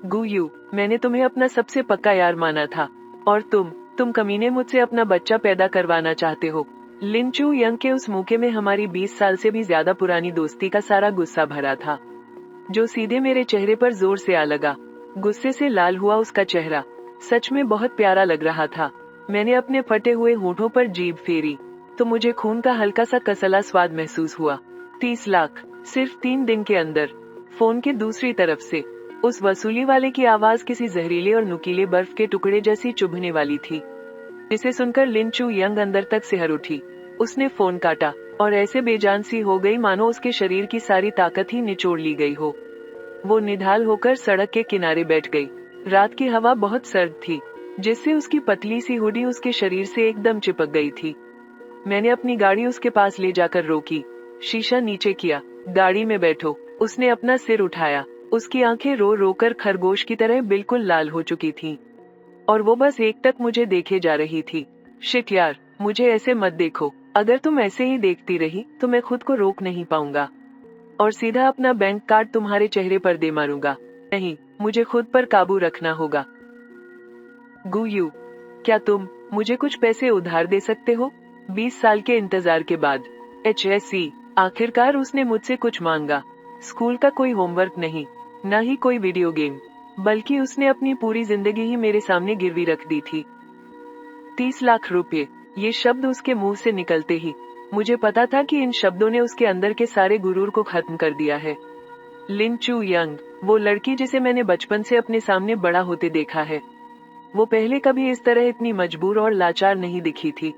गुयू, मैंने तुम्हें अपना सबसे पक्का यार माना था। और तुम कमीने मुझसे अपना बच्चा पैदा करवाना चाहते हो। लिन चू यंग के उस मुके में हमारी 20 साल से भी ज्यादा पुरानी दोस्ती का सारा गुस्सा भरा था, जो सीधे मेरे चेहरे पर जोर से आ लगा। गुस्से से लाल हुआ उसका चेहरा। सच में बहुत प्यारा लग रहा था। मैंने अपने फटे हुए होठों पर जीभ फेरी तो मुझे खून का हल्का सा कसला स्वाद महसूस हुआ। 30 लाख, सिर्फ 3 दिन के अंदर। फोन के दूसरी तरफ से उस वसूली वाले की आवाज किसी जहरीले और नुकीले बर्फ के टुकड़े जैसी चुभने वाली थी, जिसे सुनकर लिन चू यंग अंदर तक सिहर उठी। उसने फोन काटा और ऐसे बेजान सी हो गई मानो उसके शरीर की सारी ताकत ही निचोड़ ली गई हो। वो निढाल होकर सड़क के किनारे बैठ गई। रात की हवा बहुत सर्द थी, जिससे उसकी पतली सी हुडी उसके शरीर से एकदम चिपक गई थी। मैंने अपनी गाड़ी उसके पास ले जाकर रोकी, शीशा नीचे किया। गाड़ी में बैठो। उसने अपना सिर उठाया। उसकी आंखें रो रो कर खरगोश की तरह बिल्कुल लाल हो चुकी थीं, और वो बस एकटक मुझे देखे जा रही थी। शिट यार, मुझे ऐसे मत देखो। अगर तुम ऐसे ही देखती रही तो मैं खुद को रोक नहीं पाऊंगा और सीधा अपना बैंक कार्ड तुम्हारे चेहरे पर दे मारूंगा। नहीं, मुझे खुद पर काबू रखना होगा। गुयू, क्या तुम मुझे कुछ पैसे उधार दे सकते हो? 20 साल के इंतजार के बाद। HSC, आखिरकार उसने मुझसे कुछ मांगा। स्कूल का कोई होमवर्क नहीं, न ही कोई वीडियो गेम, बल्कि उसने अपनी पूरी जिंदगी ही मेरे सामने गिरवी रख दी थी। 30 लाख रुपए, ये शब्द उसके मुंह से निकलते ही मुझे पता था कि इन शब्दों ने उसके अंदर के सारे गुरूर को खत्म कर दिया है। लिन चू यंग, वो लड़की जिसे मैंने बचपन से अपने सामने बड़ा होते देखा है, वो पहले कभी इस तरह इतनी मजबूर और लाचार नहीं दिखी थी।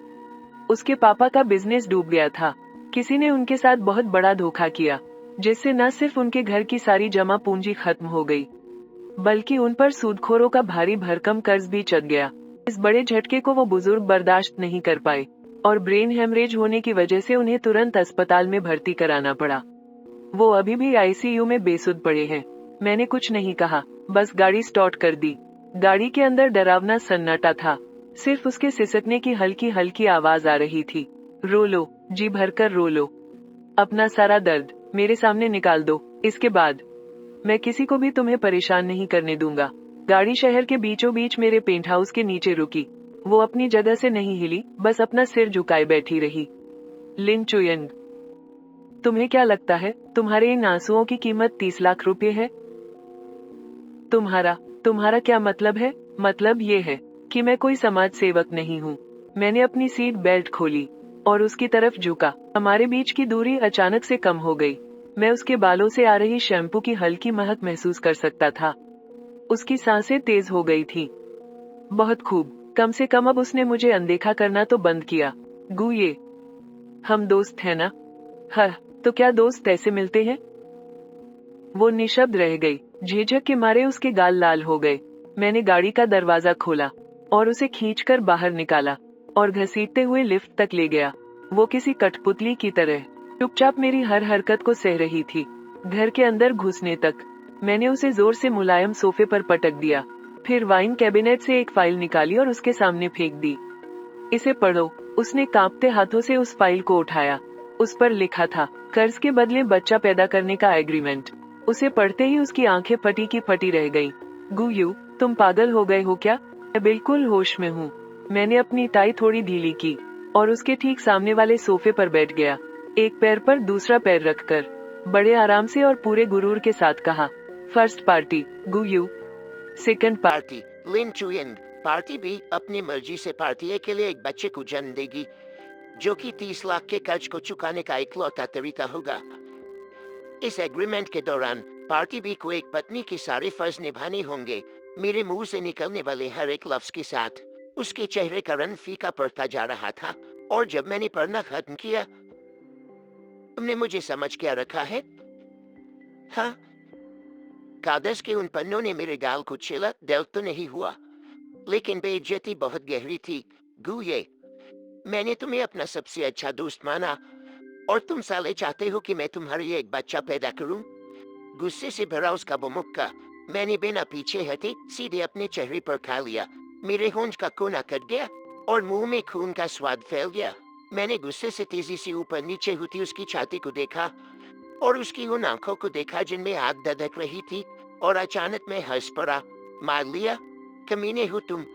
उसके पापा का बिजनेस डूब गया था। किसी ने उनके साथ बहुत बड़ा धोखा किया, जिससे न सिर्फ उनके घर की सारी जमा पूंजी खत्म हो गई, बल्कि उन पर सूदखोरों का भारी भरकम कर्ज भी चढ़ गया। इस बड़े झटके को वो बुजुर्ग बर्दाश्त नहीं कर पाए और ब्रेन हेमरेज होने की वजह से उन्हें तुरंत अस्पताल में भर्ती कराना पड़ा। वो अभी भी ICU में बेसुध पड़े हैं। मैंने कुछ नहीं कहा, बस गाड़ी स्टार्ट कर दी। गाड़ी के अंदर डरावना सन्नाटा था। सिर्फ उसके सिसकने की हल्की हल्की आवाज आ रही थी। रो लो, जी भरकर रो लो। अपना सारा दर्द मेरे सामने निकाल दो। इसके बाद मैं किसी को भी तुम्हें परेशान नहीं करने दूंगा। गाड़ी शहर के बीचों बीच मेरे पेंट हाउस के नीचे रुकी। वो अपनी जगह से नहीं हिली, बस अपना सिर झुकाए बैठी रही। लिन चुयन, तुम्हें क्या लगता है तुम्हारे इन आंसुओं की कीमत 30 लाख रुपए है? तुम्हारा तुम्हारा क्या मतलब है? मतलब ये है कि मैं कोई समाज सेवक नहीं हूँ। मैंने अपनी सीट बेल्ट खोली और उसकी तरफ झुका। हमारे बीच की दूरी अचानक से कम हो गई। मैं उसके बालों से आ रही शैम्पू की हल्की महक महसूस कर सकता था। उसकी सांसें तेज हो गई थी। बहुत खूब, कम से कम अब उसने मुझे अनदेखा करना तो बंद किया। गुये, हम दोस्त हैं ना? हाँ, तो क्या दोस्त ऐसे मिलते हैं? वो निशब्द रह गई। झिझक के मारे उसके गाल लाल हो गए। मैंने गाड़ी का दरवाजा खोला और उसे खींचकर बाहर निकाला और घसीटते हुए लिफ्ट तक ले गया। वो किसी कठपुतली की तरह चुपचाप मेरी हर हरकत को सह रही थी। घर के अंदर घुसने तक मैंने उसे जोर से मुलायम सोफे पर पटक दिया, फिर वाइन कैबिनेट से एक फाइल निकाली और उसके सामने फेंक दी। इसे पढ़ो। उसने कांपते हाथों से उस फाइल को उठाया। उस पर लिखा था, कर्ज के बदले बच्चा पैदा करने का एग्रीमेंट। उसे पढ़ते ही उसकी आंखें फटी की फटी रह गईं। गुयू, तुम पागल हो गए हो क्या? मैं बिल्कुल होश में हूँ। मैंने अपनी टाई थोड़ी ढीली की और उसके ठीक सामने वाले सोफे पर बैठ गया, एक पैर पर दूसरा पैर रखकर। बड़े आराम से और पूरे गुरूर के साथ कहा, फर्स्ट पार्टी गुयू, सेकंड पार्टी लिन चुयन। पार्टी भी अपनी मर्जी से पार्टी के लिए एक बच्चे को जन्म देगी, जो कि 30 लाख के कर्ज को चुकाने का इकलौता तरीका होगा। इस एग्रीमेंट के दौरान पार्टी भी को एक पत्नी की सारे फर्ज निभाने होंगे। मेरे मुंह से निकलने वाले हर एक लफ्ज के साथ उसके चेहरे का रंग फीका पड़ता जा रहा था, और जब मैंने पढ़ना खत्म किया, तुमने मुझे समझ क्या रखा है? हाँ, कागज के उन पन्नों ने मेरे गाल को छीला, दर्द तो नहीं हुआ, लेकिन बेइज्जती बहुत गहरी थी। गुये, मैंने तुम्हें अपना सबसे अच्छा दोस्त माना, और तुम साले चाहते हो कि मैं तुम्हारे लिए एक बच्चा पैदा करूं? गुस्से से भरा उसका वो मुक्का मैंने बिना पीछे हटे सीधे अपने चेहरे पर खा लिया। मेरे होंठ का कोना कट गया और मुंह में खून का स्वाद फैल गया। मैंने गुस्से से तेजी से ऊपर नीचे होती उसकी छाती को देखा और उसकी उन आंखों को देखा जिनमें आग धधक रही थी। और अचानक मैं हंस पड़ा। मार लिया? कमीने हो तुम।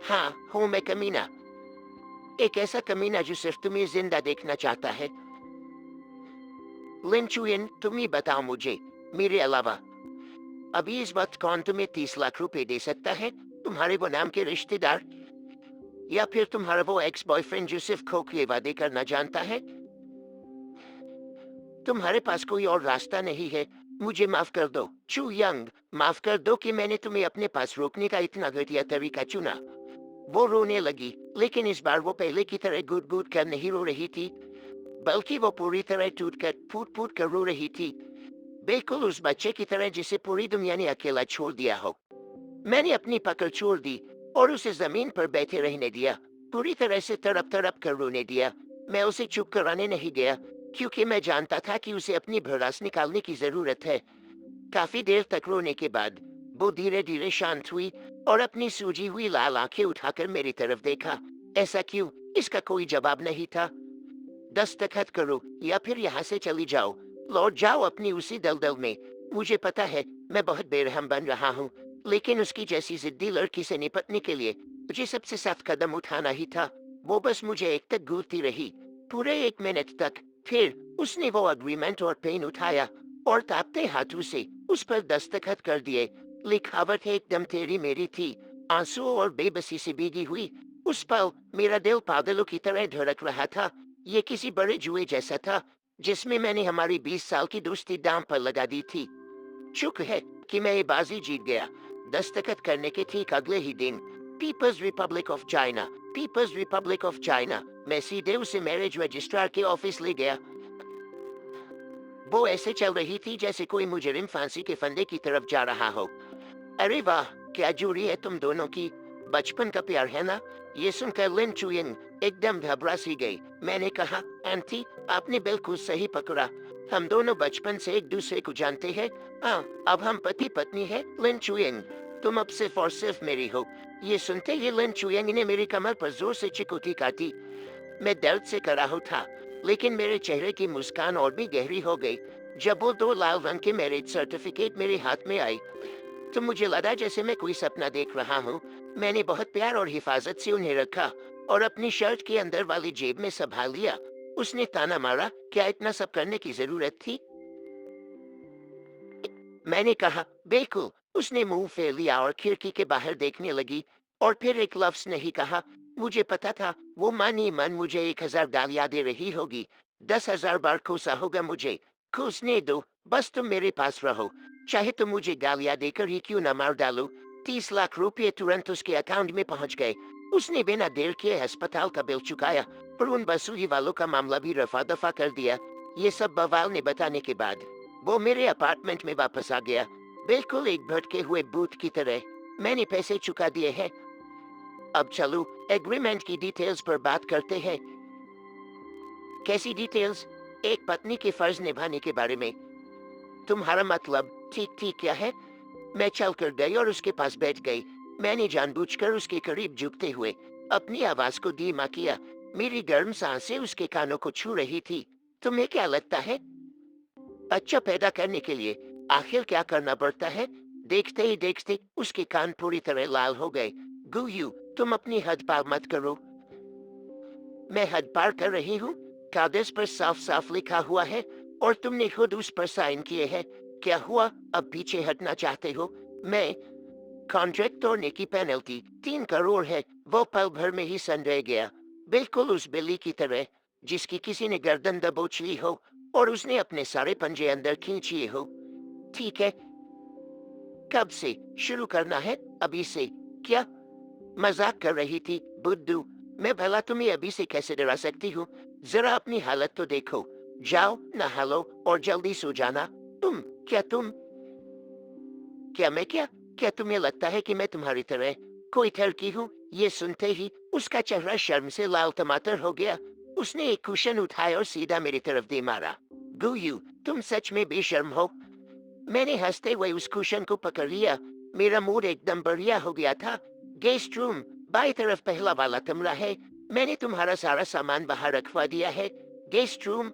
हाँ, हूँ मैं कमीना। एक ऐसा कमीना जो सिर्फ तुम्हें जिंदा देखना चाहता है। लिन चुयन, तुम ही बताओ मुझे, मेरे अलावा अभी इस वक्त कौन तुम्हें 30 लाख रुपए दे सकता है? तुम्हारे वो नाम के रिश्तेदार, या फिर तुम्हारा वो एक्स बॉयफ्रेंड जो सिर्फ खोखले वादे करना जानता है? तुम्हारे पास कोई और रास्ता नहीं है। मुझे माफ कर दो चू यंग। माफ कर दो कि मैंने तुम्हें अपने पास रोकने का इतना घटिया तरीका चुना। वो रोने लगी, लेकिन इस बार वो पहले की तरह गुट गुट कर नहीं रो रही थी, बल्कि वो पूरी तरह टूट कर फूट फूट कर रो रही थी। बिल्कुल उस बच्चे की तरह जिसे पूरी दुनिया ने अकेला छोड़ दिया हो। मैंने अपनी पकड़ छोड़ दी और उसे जमीन पर बैठे रहने दिया, पूरी तरह से तड़प तड़प कर रोने दिया। मैं उसे चुप कराने नहीं गया, क्योंकि मैं जानता था कि उसे अपनी भड़ास निकालने की जरूरत है। काफी देर तक रोने के बाद वो धीरे धीरे शांत हुई और अपनी सूजी हुई लाल आंखें उठाकर मेरी तरफ देखा। ऐसा क्यों? इसका कोई जवाब नहीं था। दस्तखत करो या फिर यहाँ से चली जाओ। लौट जाओ अपनी उसी दलदल में। मुझे पता है मैं बहुत बेरहम बन रहा हूँ, लेकिन उसकी जैसी जिद्दी लड़की से निपटने के लिए मुझे सबसे सख्त कदम उठाना ही था। वो बस मुझे एक तक घूरती रही, पूरे 1 मिनट तक। फिर उसने वो अग्रीमेंट और पेन उठाया और तापते हाथों से उस पर दस्तखत कर दिए। लिखावट एकदम तेरी मेरी थी, आंसुओं और बेबसी से भीगी हुई। उस पल मेरा दिल पागलों की तरह धड़क रहा था। ये किसी बड़े जुए जैसा था, जिसमें मैंने हमारी 20 साल की दोस्ती दांव पर लगा दी थी। शुक्र है कि मैं ये बाजी जीत गया। दस्तखत करने के ठीक अगले ही दिन people's republic of China, people's republic of China, मैं सीधे उसे मैरिज रजिस्ट्रार के ऑफिस ले गया। वो ऐसे चल रही थी जैसे कोई मुजरिम फांसी के फंदे की तरफ जा रहा हो। अरे वाह, क्या जोड़ी है तुम दोनों की। बचपन का प्यार है ना? ये सुनकर लिन चुयिंग एकदम घबरा सी गई। मैंने कहा, आंटी, आपने बिल्कुल सही पकड़ा। हम दोनों बचपन से एक दूसरे को जानते हैं। हाँ, अब हम पति पत्नी हैं। लिन चुयिंग, तुम अब सिर्फ और सिर्फ मेरी हो। ये सुनते ही लिन चुयिंग ने मेरी कमर पर जोर से चिकोटी काटी। मैं दर्द से कराहू था, लेकिन मेरे चेहरे की मुस्कान और भी गहरी हो गई जब वो 2 लाल रंग के मैरिज सर्टिफिकेट मेरे हाथ में आई। तो मुझे लगा जैसे मैं कोई सपना देख रहा हूँ। मैंने बहुत प्यार और हिफाजत से उन्हें रखा और अपनी शर्ट के अंदर वाली जेब में संभाल लिया। उसने ताना मारा, क्या इतना सब करने की जरूरत थी? मैंने कहा, बिल्कुल। उसने मुंह फेर लिया और खिड़की के बाहर देखने लगी और फिर एक लफ्ज नहीं कहा। मुझे पता था वो मन ही मन मुझे 1000 गालियां दे रही होगी। 10,000 बार कोसा होगा मुझे। कोसने दो, बस तुम मेरे पास रहो। चाहे तुम मुझे गालियां देकर ही क्यों न मार डालो। 30 लाख रुपये तुरंत उसके अकाउंट में पहुंच गए। उसने बिना देर किए अस्पताल का बिल चुकाया और उन वसूली वालों का मामला भी रफा दफा कर दिया। ये सब बवाल ने बताने के बाद वो मेरे अपार्टमेंट में वापस आ गया, बिल्कुल एक भटके हुए भूत की तरह। मैंने पैसे चुका दिए हैं। अब चलो एग्रीमेंट की डिटेल्स पर बात करते हैं। कैसी डिटेल्स? एक पत्नी के फर्ज निभाने के बारे में। तुम्हारा मतलब ठीक ठीक क्या है? मैं चल कर गई और उसके पास बैठ गई। मैंने जानबूझकर उसके करीब झुकते हुए अपनी आवाज को धीमा किया। मेरी गर्म सांसें उसके कानों को छू रही थी। तुम्हें क्या लगता है, बच्चा पैदा करने के लिए आखिर क्या करना पड़ता है? देखते ही देखते उसके कान पूरी तरह लाल हो गए। गुयू, तुम अपनी हद पार मत करो। मैं हद पार कर रही हूँ। कागज पर साफ साफ लिखा हुआ है और तुमने खुद उस पर साइन किए हैं। क्या हुआ, अब पीछे हटना चाहते हो? मैं कॉन्ट्रैक्ट तोड़ने की पेनल्टी 3 करोड़ है। वो पल भर में ही सन रह गया, बिल्कुल उस बिल्ली की तरह जिसकी किसी ने गर्दन दबोच ली हो और उसने अपने सारे पंजे अंदर खींच लिए हो। ठीक है, कब से शुरू करना है? अभी से? क्या मजाक कर रही थी बुद्धू? मैं भला तुम्हें अभी से कैसे डरा सकती हूँ? जरा अपनी हालत तो देखो। जाओ नहा लो और जल्दी सो जाना। तुम क्या मैं क्या तुम्हें लगता है कि मैं तुम्हारी तरह कोई लड़की हूँ? ये सुनते ही उसका चेहरा शर्म से लाल टमाटर हो गया। उसने एक कुशन उठाया और सीधा मेरी तरफ दे मारा। गुयू, तुम सच में बेशर्म हो। मैंने हंसते हुए उस कुशन को पकड़ लिया। मेरा मूड एकदम बढ़िया हो गया था। गेस्ट रूम, बाई तरफ पहला वाला कमरा है। मैंने तुम्हारा सारा सामान बाहर रखवा दिया है। Guest room.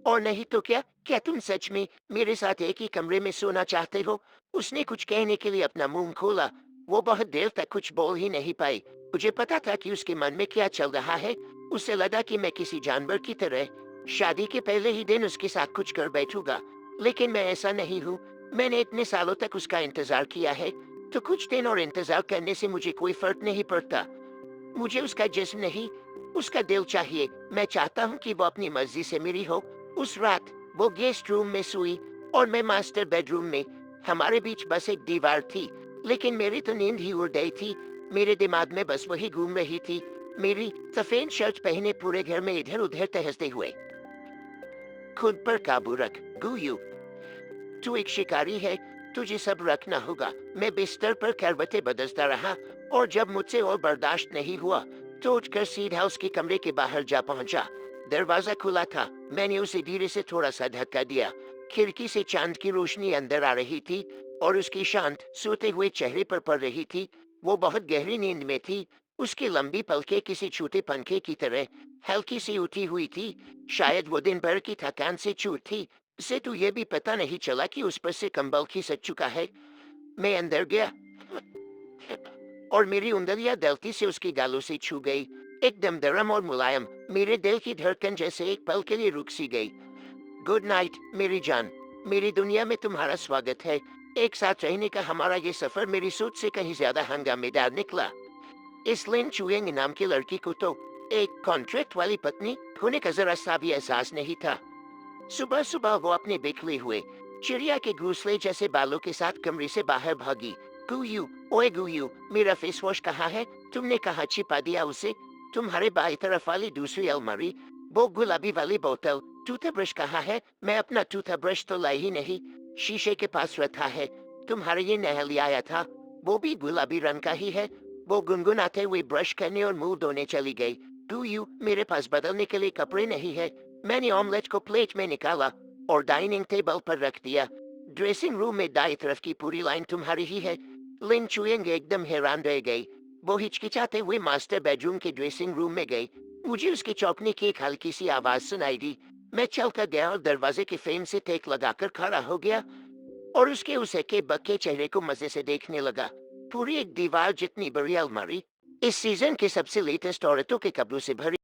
और नहीं तो क्या, क्या तुम सच में मेरे साथ एक ही कमरे में सोना चाहते हो? उसने कुछ कहने के लिए अपना मुंह खोला। वो बहुत देर तक कुछ बोल ही नहीं पाई। मुझे पता था कि उसके मन में क्या चल रहा है। उसे लगा कि मैं किसी जानवर की तरह शादी के पहले ही दिन उसके साथ कुछ कर बैठूंगा, लेकिन मैं ऐसा नहीं हूँ। मैंने इतने सालों तक उसका इंतजार किया है, तो कुछ दिन और इंतजार करने से मुझे कोई फर्क नहीं पड़ता। मुझे उसका जिस्म नहीं, उसका दिल चाहिए। मैं चाहता हूँ कि वो अपनी मर्जी से मेरी हो। उस रात वो गेस्ट रूम में सोई और मैं मास्टर बेडरूम में। हमारे बीच बस एक दीवार थी, लेकिन मेरी तो नींद ही उड़ गई थी। मेरे दिमाग में बस वही घूम रही थी, मेरी सफेद शर्ट पहने पूरे घर में इधर उधर टहलते हुए। खुद पर काबू रख गुयू, तू एक शिकारी है, तुझे सब रखना होगा। मैं बिस्तर पर करवटें बदलता रहा, और जब मुझसे और बर्दाश्त नहीं हुआ तो उठकर सीधा उसके कमरे के बाहर जा पहुंचा। दरवाजा खुला था। मैंने उसे धीरे से थोड़ा सा धक्का दिया। खिड़की से चांद की रोशनी अंदर आ रही थी और उसकी शांत सोते हुए चेहरे पर पड़ रही थी। वो बहुत गहरी नींद में थी। उसकी लंबी पलकें किसी छोटे पंखे की तरह हल्की सी उठी हुई थी। शायद वो दिन भर की थकान से चूर थी। उसे तो ये भी पता नहीं चला कि उस पर से कंबल खिसक चुका है। मैं अंदर गया और मेरी उंगलियां गलती से उसकी गालों से छू गई। एकदम नरम और मुलायम। मेरे दिल की धड़कन जैसे एक पल के लिए रुक सी गई। गुड नाइट मेरी जान। मेरी दुनिया में तुम्हारा स्वागत है। एक साथ रहने का हमारा ये सफर मेरी सोच से कहीं ज्यादा हंगामेदार निकला। इस लिन चुएंग नाम की लड़की को तो एक कॉन्ट्रैक्ट वाली पत्नी होने का जरा सा भी एहसास नहीं था। सुबह सुबह वो अपने बिखरे हुए चिड़िया के घोंसले जैसे बालों के साथ कमरे से बाहर भागी। गुयू, ओए गुयू, मेरा फेस वॉश कहाँ है? तुमने कहाँ छिपा दिया उसे? तुम्हारे बाई तरफ वाली दूसरी अलमारी, वो गुलाबी वाली बोतल। टूथब्रश कहाँ है? मैं अपना टूथब्रश तो लाई ही नहीं, शीशे के पास रखा है। तुम्हारे ये नहल आया था, वो भी गुलाबी रंग का ही है। वो गुनगुनाते हुए ब्रश करने और मुंह धोने चली गई। गुयू, मेरे पास बदलने के लिए कपड़े नहीं है। मैंने ऑमलेट को प्लेट में निकाला और डाइनिंग टेबल पर रख दिया। ड्रेसिंग रूम में दाई तरफ की पूरी लाइन तुम्हारी ही है। लिन चुएंग एकदम हैरान रह गई। वो हिचकिचाते हुए मास्टर बेडरूम के ड्रेसिंग रूम में गई। मुझे उसके चौंकने की एक हल्की सी आवाज सुनाई दी। मैं चलकर गया और दरवाजे के फ्रेम से टेक लगाकर खड़ा हो गया और उसके उस के बक्के चेहरे को मजे से देखने लगा। पूरी एक दीवार जितनी बड़ी अलमारी, इस सीजन के सबसे लेटेस्ट औरतों के कपड़ों से भरी।